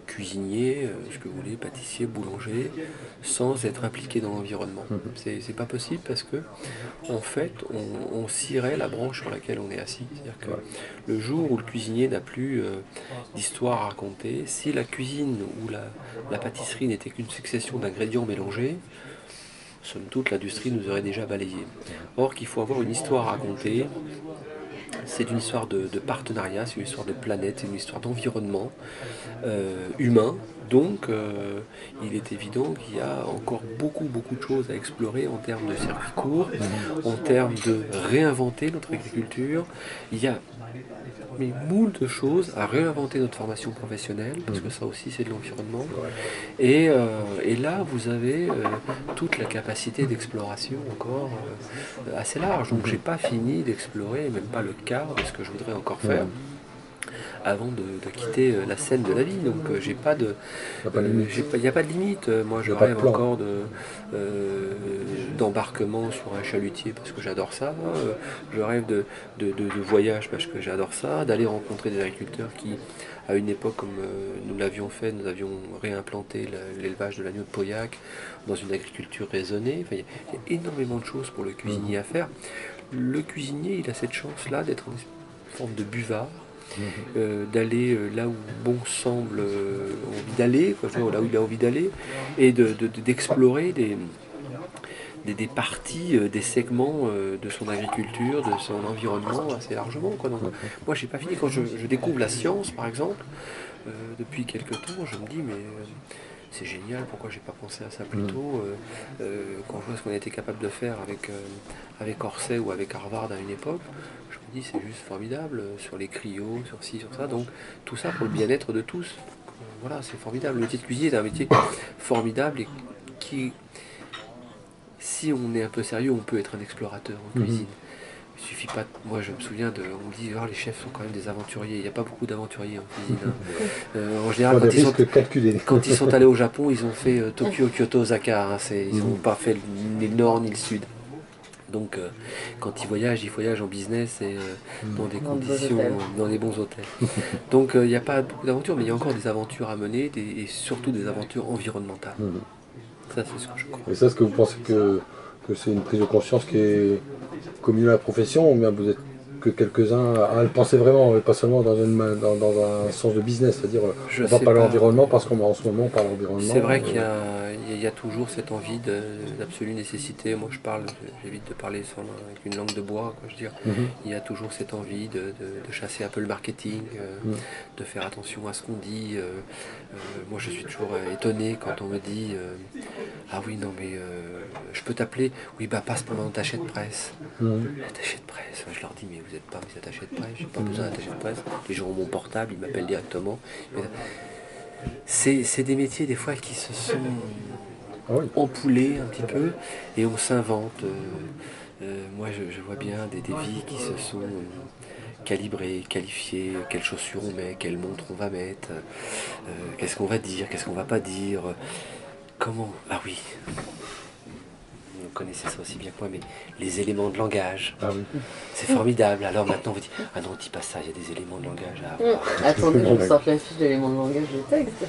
cuisinier, ce que vous voulez, pâtissier, boulanger, sans être impliqué dans l'environnement. C'est pas possible parce que, en fait, on cirait la branche sur laquelle on est assis. C'est-à-dire que le jour où le cuisinier n'a plus d'histoire à raconter, si la cuisine ou la pâtisserie n'était qu'une succession d'ingrédients mélangés, somme toute, l'industrie nous aurait déjà balayé. Or, qu'il faut avoir une histoire à raconter, c'est une histoire de partenariat, c'est une histoire de planète, c'est une histoire d'environnement humain. Donc, il est évident qu'il y a encore beaucoup de choses à explorer en termes de circuits courts, en termes de réinventer notre agriculture. Il y a moult de choses à réinventer notre formation professionnelle, parce que ça aussi c'est de l'environnement. Et là, vous avez toute la capacité d'exploration encore assez large. Donc, j'ai pas fini d'explorer, même pas le quart de ce que je voudrais encore faire avant de quitter la scène de la vie. Donc j'ai pas de, il n'y a pas de limite. Moi je rêve encore d'embarquement sur un chalutier parce que j'adore ça. Je rêve de voyage parce que j'adore ça. D'aller rencontrer des agriculteurs qui, à une époque comme nous l'avions fait, nous avions réimplanté l'élevage de l'agneau de Pauillac dans une agriculture raisonnée. Enfin, il y a énormément de choses pour le cuisinier à faire. Le cuisinier, il a cette chance-là d'être une forme de buvard. D'aller là où bon semble envie d'aller, là où il a envie d'aller, et d'explorer des parties, des segments de son agriculture, de son environnement assez largement. Donc, moi, j'ai pas fini. Quand je découvre la science, par exemple, depuis quelques temps, je me dis, mais c'est génial, pourquoi j'ai pas pensé à ça plus tôt quand je vois ce qu'on était capable de faire avec Orsay ou avec Harvard à une époque. Je me dis c'est juste formidable, sur les cryos, sur ci, sur ça, donc tout ça pour le bien-être de tous. Voilà, c'est formidable. Le métier de cuisinier est un métier formidable et qui, si on est un peu sérieux, on peut être un explorateur en cuisine. Il suffit pas. Moi, je me souviens on me dit, oh, les chefs sont quand même des aventuriers. Il n'y a pas beaucoup d'aventuriers en cuisine. En général, quand ils sont allés au Japon, ils ont fait Tokyo, Kyoto, Osaka. Hein, ils n'ont pas fait ni le nord ni le sud. Donc, quand ils voyagent en business et dans des conditions, dans des bons hôtels. Donc, il n'y a pas beaucoup d'aventures, mais il y a encore des aventures à mener et surtout des aventures environnementales. Ça, c'est ce que je crois. Et ça, est-ce que vous pensez que c'est une prise de conscience qui est commune à la profession, ou bien vous êtes que quelques-uns à le penser vraiment, et pas seulement dans un sens de business, c'est-à-dire on va parler environnement parce qu'en ce moment on parle environnement. C'est vrai qu'il y a toujours cette envie d'absolue nécessité. Moi j'évite de parler avec une langue de bois, quoi, je veux dire. Il y a toujours cette envie de chasser un peu le marketing, de faire attention à ce qu'on dit. Moi je suis toujours étonné quand on me dit ah oui non mais je peux t'appeler, oui bah passe pendant attaché de presse. Attaché de presse, je leur dis mais vous n'êtes pas mes attachés de presse, j'ai pas besoin d'attaché de presse, les gens ont mon portable, ils m'appellent directement. C'est des métiers des fois qui se sont empoulés un petit peu et on s'invente. Moi je vois bien des vies qui se sont calibrées, qualifiées, quelles chaussures on met, quelle montre on va mettre, qu'est-ce qu'on va dire, qu'est-ce qu'on va pas dire, comment. Ah oui, vous connaissez ça aussi bien que moi, mais les éléments de langage, c'est formidable. Alors maintenant vous dites, ah non, dis pas ça, il y a des éléments de langage à avoir. Attendez, je me sorte la fiche d'éléments de langage de texte.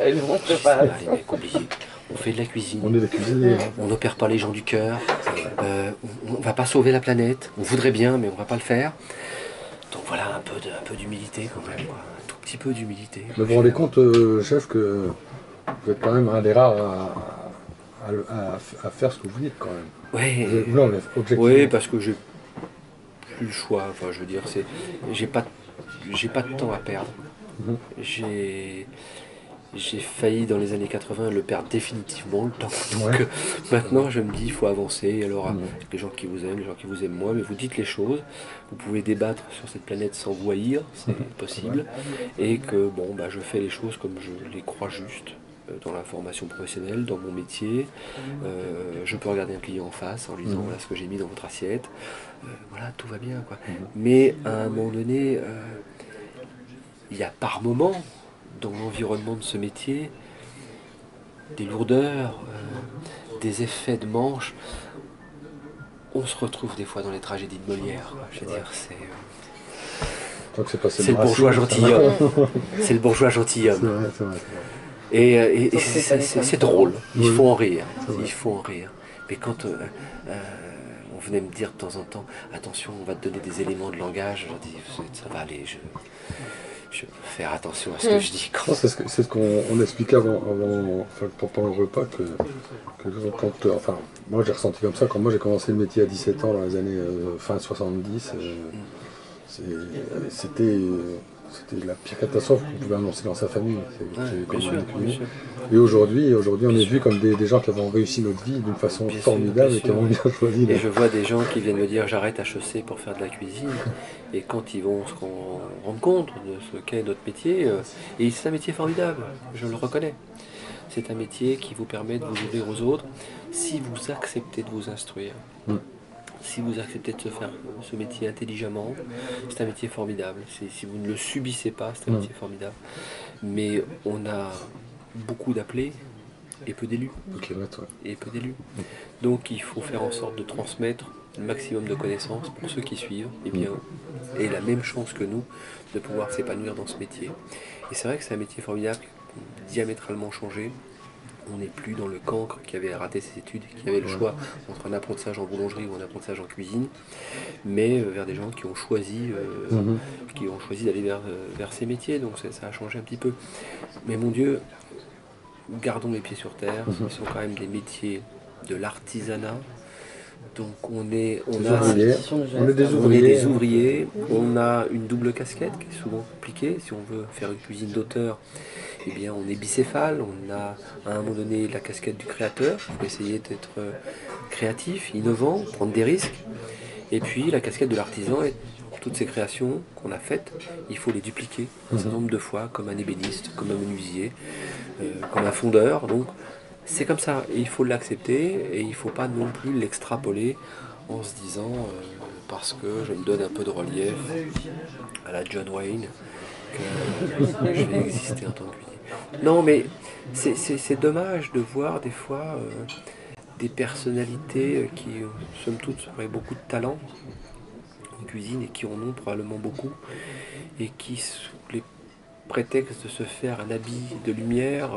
Les mecs oubliés. On fait de la cuisine. On est des cuisiniers. On n'opère pas les gens du cœur. On va pas sauver la planète. On voudrait bien, mais on va pas le faire. Donc voilà, un peu d'humilité quand même, quoi. Un tout petit peu d'humilité. Mais vous vous rendez compte, chef, que vous êtes quand même un des rares à faire ce que vous dites quand même. Oui. Non, mais objectivement. Oui, parce que j'ai plus le choix. Enfin, je veux dire, j'ai pas de temps à perdre. J'ai failli dans les années 80 le perdre définitivement le temps. Donc maintenant je me dis il faut avancer. Alors les gens qui vous aiment, les gens qui vous aiment moins, mais vous dites les choses. Vous pouvez débattre sur cette planète sans vous haïr, c'est possible. Et que bon je fais les choses comme je les crois justes dans la formation professionnelle, dans mon métier. Je peux regarder un client en face en lui disant voilà ce que j'ai mis dans votre assiette. Voilà, tout va bien quoi. Mais à un moment donné, il y a par moment dans l'environnement de ce métier, des lourdeurs, des effets de manche. On se retrouve des fois dans les tragédies de Molière. Je veux dire, c'est le bourgeois gentilhomme. C'est le bourgeois gentilhomme. Et c'est drôle. Il faut en rire. Il faut en rire. Mais quand on venait me dire de temps en temps, attention, on va te donner des éléments de langage, je dis, ça va aller. Je vais faire attention à ce que je dis. C'est ce qu'on expliquait pendant le repas, moi j'ai ressenti comme ça, quand moi j'ai commencé le métier à 17 ans dans les années fin 70, c'était la pire catastrophe qu'on pouvait annoncer dans sa famille. Bien sûr. Et aujourd'hui on est vu comme des gens qui avons réussi notre vie d'une façon formidable et qui avons bien choisi. Et je vois des gens qui viennent me dire j'arrête HEC pour faire de la cuisine. Et quand ils vont se rendre compte de ce qu'est notre métier, et c'est un métier formidable, je le reconnais. C'est un métier qui vous permet de vous ouvrir aux autres si vous acceptez de vous instruire. Si vous acceptez de se faire ce métier intelligemment, c'est un métier formidable. Si vous ne le subissez pas, c'est un métier formidable. Mais on a beaucoup d'appelés et peu d'élus. Et peu d'élus. Donc il faut faire en sorte de transmettre le maximum de connaissances pour ceux qui suivent et la même chance que nous de pouvoir s'épanouir dans ce métier. Et c'est vrai que c'est un métier formidable, diamétralement changé. On n'est plus dans le cancre qui avait raté ses études, qui avait le choix entre un apprentissage en boulangerie ou un apprentissage en cuisine, mais vers des gens qui ont choisi, d'aller vers ces métiers. Donc ça a changé un petit peu. Mais mon Dieu, gardons les pieds sur terre. Ce sont quand même des métiers de l'artisanat. Donc on est des ouvriers, on a une double casquette qui est souvent compliquée. Si on veut faire une cuisine d'auteur, eh bien on est bicéphale, on a à un moment donné la casquette du créateur, il faut essayer d'être créatif, innovant, prendre des risques. Et puis la casquette de l'artisan, et toutes ces créations qu'on a faites, il faut les dupliquer un certain nombre de fois, comme un ébéniste, comme un menuisier, comme un fondeur. Donc c'est comme ça, et il faut l'accepter, et il ne faut pas non plus l'extrapoler en se disant, parce que je me donne un peu de relief à la John Wayne, que je vais exister en tant que cuisinier. Non, mais c'est dommage de voir des fois des personnalités qui, somme toute, auraient beaucoup de talent en cuisine, et qui en ont probablement beaucoup, et qui, sous les prétextes de se faire un habit de lumière,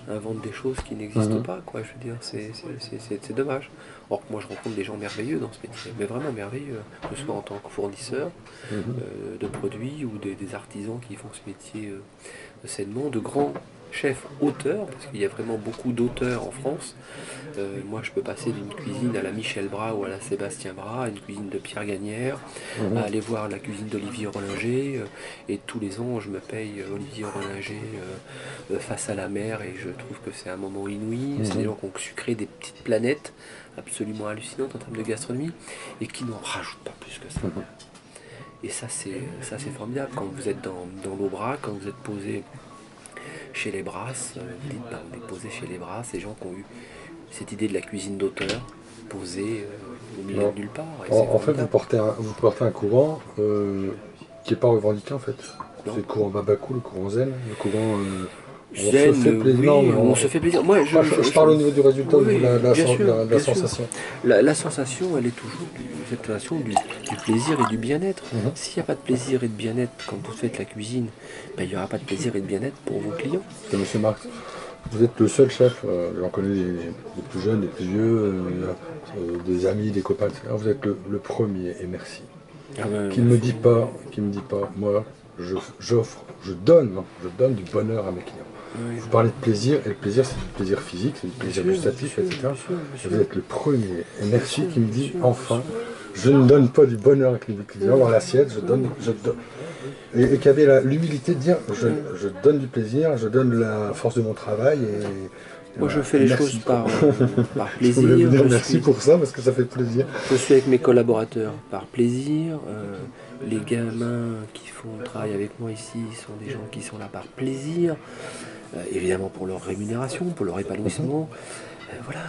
inventent des choses qui n'existent pas, quoi. Je veux dire, c'est dommage. Or que moi, je rencontre des gens merveilleux dans ce métier, mais vraiment merveilleux, que ce soit en tant que fournisseur de produits ou des artisans qui font ce métier sainement, de grands chefs auteurs, parce qu'il y a vraiment beaucoup d'auteurs en France. Moi, je peux passer d'une cuisine à la Michel Bras ou à la Sébastien Bras, à une cuisine de Pierre Gagnère, à aller voir la cuisine d'Olivier Rollinger, et tous les ans, je me paye Olivier Rollinger face à la mer, et je trouve que c'est un moment inouï. C'est des gens qui ont sucré des petites planètes absolument hallucinantes en termes de gastronomie, et qui n'en rajoutent pas plus que ça. Et ça, c'est formidable. Quand vous êtes dans l'Aubrac, quand vous êtes posé chez les Brasses, vous dites, on est posé chez les Brasses, ces gens qui ont eu cette idée de la cuisine d'auteur posée au milieu de nulle part. En fait, vous portez un courant qui n'est pas revendiqué en fait. C'est le courant Babakou, le courant Zen, le courant... Zen, on se fait plaisir. Oui, on se fait plaisir. Moi, je parle au niveau du résultat, oui, de la sensation. La sensation, elle est toujours cette sensation du plaisir et du bien-être. S'il n'y a pas de plaisir et de bien-être quand vous faites la cuisine, ben, il n'y aura pas de plaisir et de bien-être pour vos clients. Monsieur Marx, vous êtes le seul chef, j'en connais les plus jeunes, les plus vieux, des amis, des copains, etc. Vous êtes le premier, et merci. Qui ne me dit pas, moi, je donne du bonheur à mes clients. Vous parlez de plaisir, et le plaisir c'est du plaisir physique, c'est du plaisir gustatif, etc. Et vous êtes le premier, et merci, qui me dit enfin, je ne donne pas du bonheur avec les clients dans l'assiette, je donne. Et qui avait l'humilité de dire, je donne du plaisir, je donne la force de mon travail. Moi je fais les choses par plaisir. Je voulais vous dire merci pour ça, parce que ça fait plaisir. Je suis avec mes collaborateurs par plaisir. Les gamins qui travaillent avec moi ici sont des gens qui sont là par plaisir. Évidemment pour leur rémunération, pour leur épanouissement. Voilà,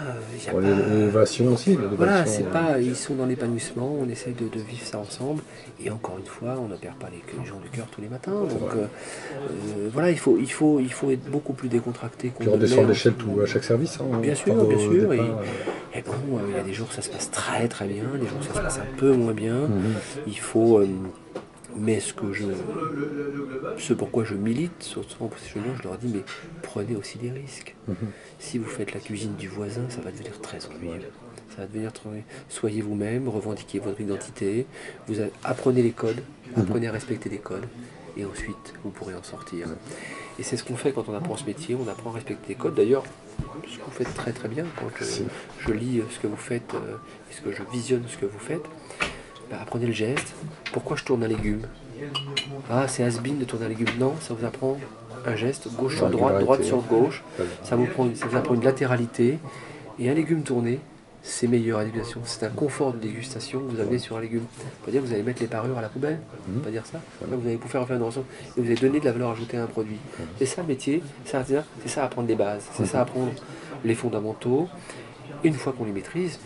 y a l'élévation aussi. Voilà, c'est pas, ils sont dans l'épanouissement, on essaye de vivre ça ensemble. Et encore une fois, on ne perd pas les gens du cœur tous les matins. Donc voilà, il faut être beaucoup plus décontracté. Puis on descend d'échelle à chaque service. Bien sûr. Et bon, il y a des jours où ça se passe très très bien, des jours où ça se passe un peu moins bien. Il faut... Mais ce pourquoi je milite, surtout je leur dis, mais prenez aussi des risques. Si vous faites la cuisine du voisin, ça va devenir très ennuyeux. Soyez vous-même, revendiquez votre identité, apprenez les codes, apprenez à respecter les codes, et ensuite vous pourrez en sortir. Et c'est ce qu'on fait quand on apprend ce métier, on apprend à respecter les codes. D'ailleurs, ce que vous faites très très bien, quand je lis ce que vous faites, et ce que je visionne ce que vous faites, apprenez le geste. Pourquoi je tourne un légume? Ah, c'est has-been de tourner un légume. Non, ça vous apprend un geste, gauche sur droite, droite sur gauche. Ça vous apprend une latéralité. Et un légume tourné, c'est meilleure éducation. C'est un confort de dégustation que vous avez sur un légume. On peut dire que vous allez mettre les parures à la poubelle. On peut pas dire ça. Vous allez pouvoir faire une rançon et vous allez donner de la valeur ajoutée à un produit. C'est ça le métier. C'est ça apprendre les bases. C'est ça apprendre les fondamentaux. Une fois qu'on les maîtrise,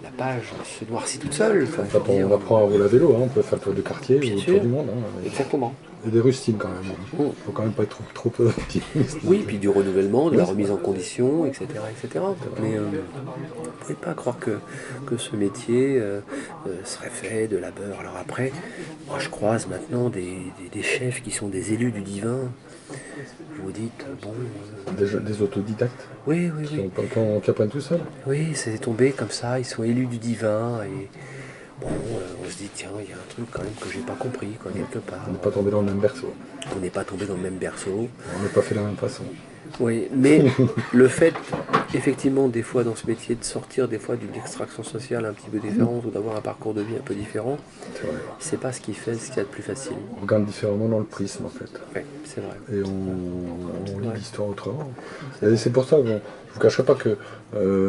la page se noircit toute seule. On apprend à rouler à vélo, on peut faire le tour du quartier ou le tour du monde. Exactement. Et des rustines quand même. Il ne faut quand même pas être trop optimiste. Oui, puis du renouvellement, de la remise en condition, etc. Mais vous ne pouvez pas croire que ce métier serait fait de labeur. Alors après, moi je croise maintenant des chefs qui sont des élus du divin. Vous dites, bon... Des autodidactes. Oui. Qui apprennent tout seuls. Oui, c'est tombé comme ça, ils sont élus du divin, et bon, on se dit, tiens, il y a un truc quand même que j'ai pas compris, quelque part. On n'est pas tombé dans le même berceau. On n'est pas tombé dans le même berceau. On n'est pas fait de la même façon. Oui, mais le fait, effectivement, des fois dans ce métier, de sortir des fois d'une extraction sociale un petit peu différente ou d'avoir un parcours de vie un peu différent, c'est pas ce qui fait ce qu'il y a de plus facile. On regarde différemment dans le prisme, en fait. Oui, c'est vrai. Et on lit l'histoire autrement. Et c'est pour ça que je ne vous cacherai pas que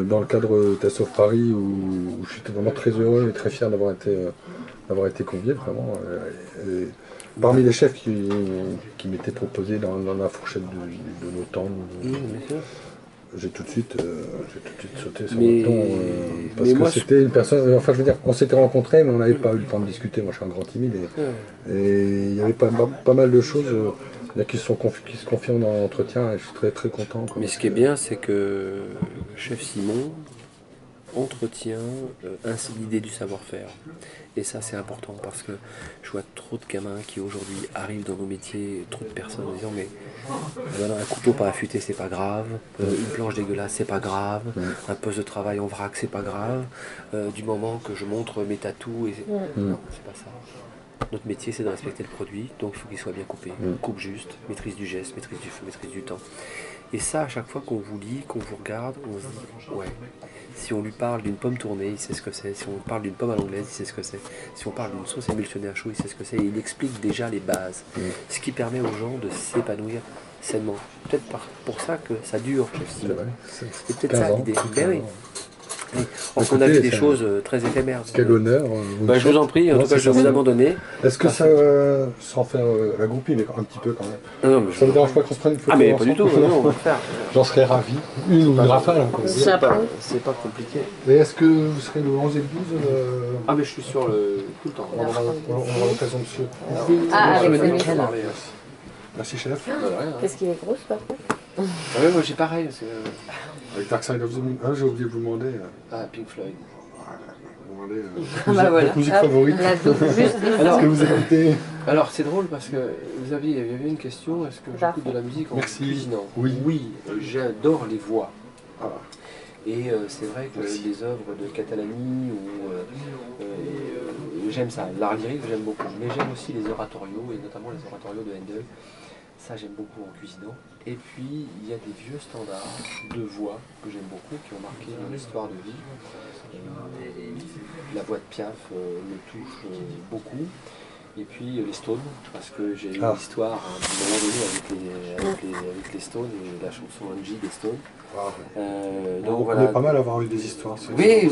dans le cadre de Taste of Paris, où je suis vraiment très heureux et très fier d'avoir été convié, vraiment. Parmi les chefs qui m'étaient proposés dans la fourchette de nos temps, j'ai tout de suite sauté sur le ton, parce que c'était une personne, enfin je veux dire, on s'était rencontrés, mais on n'avait pas eu le temps de discuter. Moi je suis un grand timide, et il y avait pas mal de choses qui se confirment dans l'entretien, et je suis très très content. Mais ce qui est bien, c'est que chef Simon, entretient l'idée du savoir-faire. Et ça, c'est important parce que je vois trop de gamins qui aujourd'hui arrivent dans nos métiers, trop de personnes en disant mais voilà, un couteau pas affûté, c'est pas grave, une planche dégueulasse, c'est pas grave, un poste de travail en vrac, c'est pas grave, du moment que je montre mes tatous, non, c'est pas ça. Notre métier, c'est de respecter le produit, donc il faut qu'il soit bien coupé. Coupe juste, maîtrise du geste, maîtrise du feu, maîtrise du temps. Et ça, à chaque fois qu'on vous lit, qu'on vous regarde, on se dit, ouais, si on lui parle d'une pomme tournée, il sait ce que c'est. Si on parle d'une pomme à l'anglaise, il sait ce que c'est. Si on parle d'une sauce émulsionnée à chaud, il sait ce que c'est. Et il explique déjà les bases. Ce qui permet aux gens de s'épanouir sainement. Peut-être pour ça que ça dure. C'est vrai. C'est peut-être ça l'idée. Ben oui. Bah, on a vu des choses très éphémères. Quel honneur. Je vous en prie, en tout cas je vais vous abandonner. Est-ce que ça, sans faire la groupie, mais un petit peu quand même, non, mais ça ne vous dérange pas qu'on se prenne une photo? Ah mais pas du tout, non, on va le faire. J'en serais ravi. Une ou une rafale. C'est pas compliqué. Et est-ce que vous serez le 11 et le 12 Ah mais je suis sur le tout le temps. On aura l'occasion de se... Ah, avec Samuel. Merci chef. Qu'est-ce qu'il est gros ce patron? Ah ouais, moi j'ai pareil. Avec Dark Side of the Moon. Ah, j'ai oublié de vous demander. Ah, Pink Floyd. Vous demandez Bah voilà. votre musique favorite. La double, juste. Est-ce que vous écoutez? Alors c'est drôle parce que il y avait une question, est-ce que j'écoute de la musique en cuisinant? Oui. J'adore les voix. Ah. Et c'est vrai que les œuvres de Catalani, j'aime ça. L'art lyrique, j'aime beaucoup. Mais j'aime aussi les oratorios, et notamment les oratorios de Handel. Ça, j'aime beaucoup en cuisinant. Et puis, il y a des vieux standards de voix que j'aime beaucoup, qui ont marqué mon histoire de vie. La voix de Piaf me touche beaucoup. Et puis les Stones, parce que j'ai eu une histoire à un moment donné avec les Stones et la chanson Angie des Stones. Donc on est pas mal à avoir eu des histoires. Oui,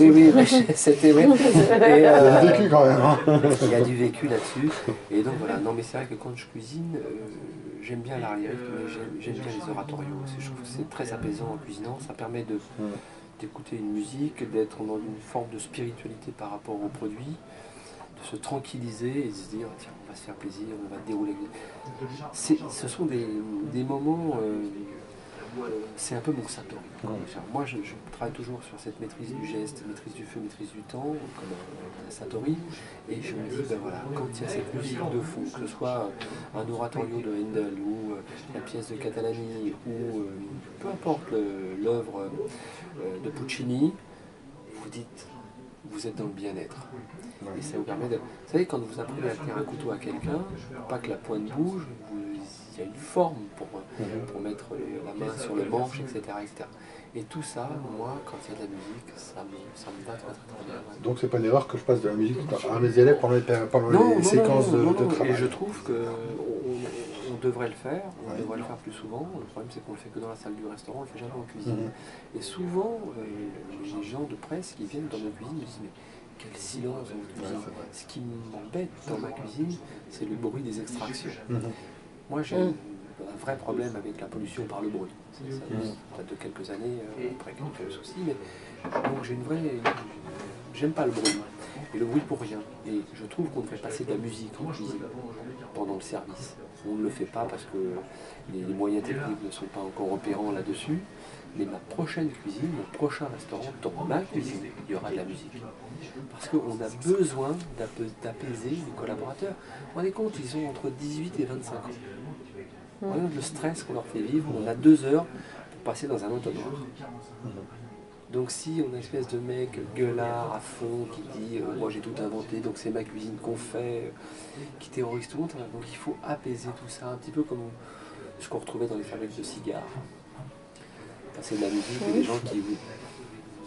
c'était oui. Il y a du vécu quand même. Il y a du vécu là-dessus. Et donc voilà, non mais c'est vrai que quand je cuisine, j'aime bien l'art lyrique, mais j'aime bien les oratorios aussi. Je trouve que c'est très apaisant en cuisinant, ça permet d'écouter une musique, d'être dans une forme de spiritualité par rapport au produit, de se tranquilliser et de se dire tiens, on va se faire plaisir, on va dérouler. Ce sont des moments, c'est un peu mon satori. Moi je travaille toujours sur cette maîtrise du geste, maîtrise du feu, maîtrise du temps, comme un satori, et je me dis ben voilà, quand il y a cette musique de fond, que ce soit un oratorio de Handel ou la pièce de Catalani ou peu importe l'œuvre de Puccini, vous dites vous êtes dans le bien-être. Et ça vous permet de... Vous savez, quand vous apprenez à tenir un couteau à quelqu'un, pas que la pointe bouge, il y a une forme pour mettre la main sur le manche, etc., etc. Et tout ça, moi, quand il y a de la musique, ça me va très très bien. Donc c'est pas une erreur que je passe de la musique à mes élèves pendant les séquences de travail. Et je trouve qu'on devrait le faire, on devrait le faire plus souvent. Le problème c'est qu'on le fait que dans la salle du restaurant, on le fait jamais en cuisine. Et souvent, les gens de presse qui viennent dans nos cuisines me disent mais quel silence dans votre cuisine. Ce qui m'embête dans ma cuisine, c'est le bruit des extractions. Moi j'ai un vrai problème avec la pollution par le bruit. Ça date de quelques années, après quelques soucis, mais donc j'ai une vraie... J'aime pas le bruit. Et le bruit pour rien. Et je trouve qu'on devrait passer de la musique en cuisine pendant le service. On ne le fait pas parce que les moyens techniques ne sont pas encore opérants là-dessus. Mais ma prochaine cuisine, mon prochain restaurant, dans ma cuisine, il y aura de la musique. Parce qu'on a besoin d'apaiser les collaborateurs. Vous vous rendez compte, ils ont entre 18 et 25 ans. Regarde le stress qu'on leur fait vivre. On a 2 heures pour passer dans un entonnoir. Donc si on a une espèce de mec gueulard à fond qui dit moi j'ai tout inventé, donc c'est ma cuisine qu'on fait, qui terrorise tout le monde, donc il faut apaiser tout ça, un petit peu comme ce qu'on retrouvait dans les fabriques de cigares. C'est de la musique et des gens qui vous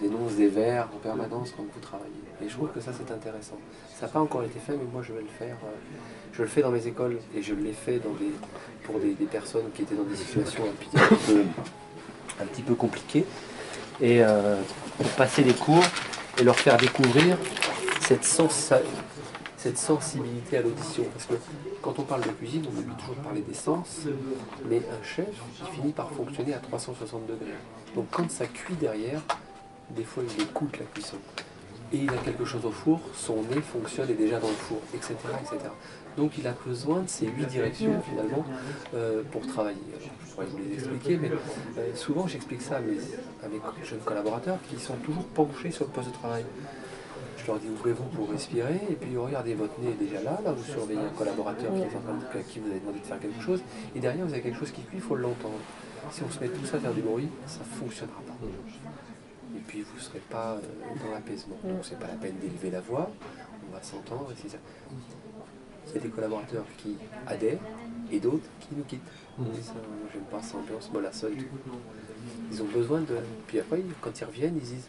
énoncent des vers en permanence quand vous travaillez. Et je trouve que ça c'est intéressant. Ça n'a pas encore été fait, mais moi je vais le faire. Je le fais dans mes écoles et je l'ai fait pour des personnes qui étaient dans des situations un petit peu compliquées. Et pour passer les cours et leur faire découvrir cette sensibilité à l'audition. Parce que quand on parle de cuisine, on oublie toujours de parler des sens, mais un chef, il finit par fonctionner à 360 degrés. Donc quand ça cuit derrière, des fois il écoute la cuisson. et il a quelque chose au four, son nez fonctionne, est déjà dans le four, etc. etc. Donc il a besoin de ces 8 directions finalement pour travailler. Alors, je pourrais vous les expliquer, mais souvent j'explique ça à mes jeunes collaborateurs qui sont toujours penchés sur le poste de travail. Je leur dis ouvrez-vous pour respirer, et puis regardez, votre nez est déjà là, vous surveillez un collaborateur à qui vous avez demandé de faire quelque chose, et derrière vous avez quelque chose qui cuit, il faut l'entendre. Si on se met tous à faire du bruit, ça ne fonctionnera pas. Et puis vous ne serez pas dans l'apaisement. Donc c'est pas la peine d'élever la voix, on va s'entendre, etc. Il y a des collaborateurs qui adhèrent et d'autres qui nous quittent. Ça, j'aime pas cette ambiance mollassonne. Ils ont besoin de. Puis après, quand ils reviennent, ils disent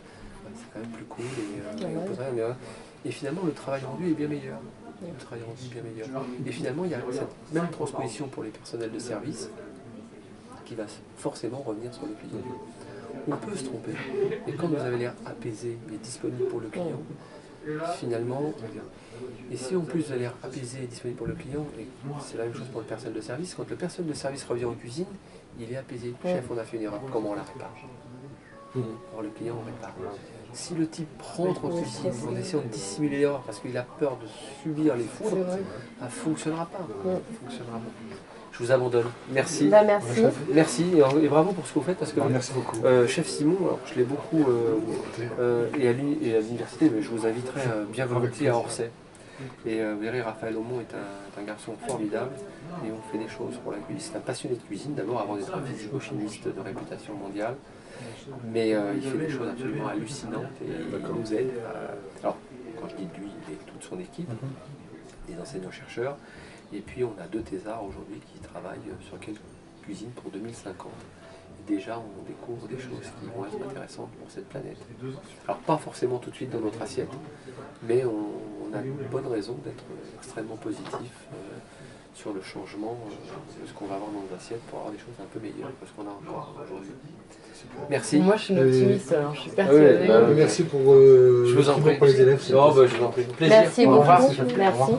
c'est quand même plus cool et finalement le travail rendu est bien meilleur. Le travail rendu est bien meilleur. Et finalement, il y a cette même transposition pour les personnels de service qui va forcément revenir sur le client. On peut se tromper, mais quand vous avez l'air apaisé et disponible pour le client, finalement, et si en plus vous avez l'air apaisé et disponible pour le client, et c'est la même chose pour le personnel de service, quand le personnel de service revient en cuisine, il est apaisé. Chef, on a fait une erreur, comment on la répare? Alors le client, on répare. Si le type rentre en cuisine en essayant de dissimuler l'erreur parce qu'il a peur de subir les foudres, ça ne fonctionnera pas. Fonctionnera pas. Je vous abandonne. Merci. Merci. Merci et bravo pour ce que vous faites parce que merci beaucoup. Chef Simon, alors, je l'ai beaucoup et à l'université, mais je vous inviterai bien volontiers à Orsay. Et vous verrez, Raphaël Aumont est un garçon formidable et on fait des choses pour la cuisine. C'est un passionné de cuisine d'abord avant d'être un physico-chimiste de réputation mondiale. Mais il fait des choses absolument hallucinantes et il nous aide. Alors, quand je dis lui, il est toute son équipe, des enseignants-chercheurs. Et puis, on a 2 thésards aujourd'hui qui travaillent sur quelques cuisines pour 2050. Et déjà, on découvre des choses qui vont être intéressantes pour cette planète. Alors, pas forcément tout de suite dans notre assiette, mais on a une bonne raison d'être extrêmement positif sur le changement de ce qu'on va avoir dans nos assiettes pour avoir des choses un peu meilleures que ce qu'on a encore aujourd'hui. Merci. Moi, je suis une optimiste, alors je suis persuadée. Merci pour, je vous en prie. pour les élèves. Je vous en prie. Plaisir. Merci beaucoup. Merci.